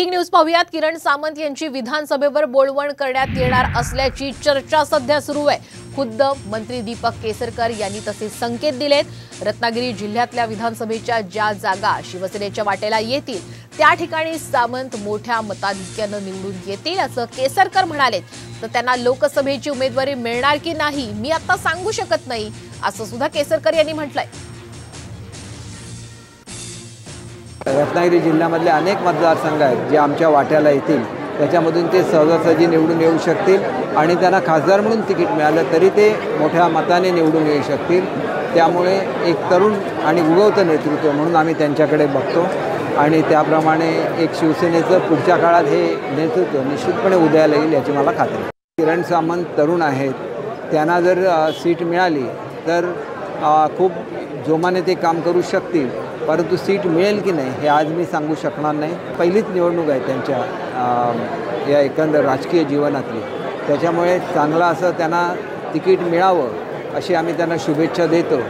Breaking news पाहूयात। किरण सामंत यांची विधानसभेवर बोलवण करण्यात येणार असल्याची चर्चा सध्या सुरू आहे। खुद्द मंत्री दीपक केसरकर यांनी तसे संकेत दिलेत। रत्नागिरी जिल्ह्यातल्या विधानसभेच्या ज्या जागा शिवसेनेच्या वाटेला येतील त्या ठिकाणी सामंत मोठ्या मताधिक्यानं निवडून येतील असं केसरकर म्हणालेत। तर त्यांना लोकसभेची उमेदवारी मिळणार की नाही मी आता सांगू शकत नाही असं सुद्धा केसरकर यांनी म्हटलंय। रत्नागिरी जिल्ह्यामधले अनेक मतदारसंघ आहेत जे आमच्या वाट्याला येतील, त्याच्यामधून ते सहजासहजी निवडून येऊ शकतील आणि त्यांना खासदार म्हणून तिकीट मिळालं तरी ते मोठ्या मताने निवडून येऊ शकतील। त्यामुळे एक तरुण आणि उगवतं नेतृत्व म्हणून आम्ही त्यांच्याकडे बघतो आणि त्याप्रमाणे एक शिवसेनेचं पुढच्या काळात हे नेतृत्व निश्चितपणे उदयाला येईल याची मला खात्री आहे। किरण सामंत तरुण आहेत, त्यांना जर सीट मिळाली तर खूप जोमाने ते काम करू शकतील, परंतु सीट मिळेल की नाही हे आज मी सांगू शकणार नाही। पहिलीच निवडणूक आहे त्यांच्या या एकंदर राजकीय जीवनातली, त्याच्यामुळे चांगलं असं त्यांना तिकीट मिळावं अशी आम्ही त्यांना शुभेच्छा देतो।